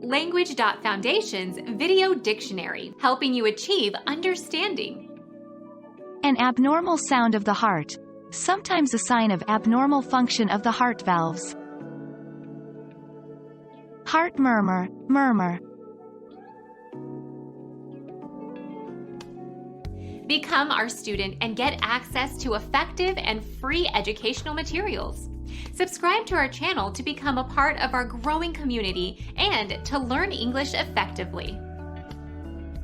Language.Foundation's Video Dictionary, helping you achieve understanding. An abnormal sound of the heart, sometimes a sign of abnormal function of the heart valves. Heart murmur, murmur. Become our student and get access to effective and free educational materials. Subscribe to our channel to become a part of our growing community and to learn English effectively.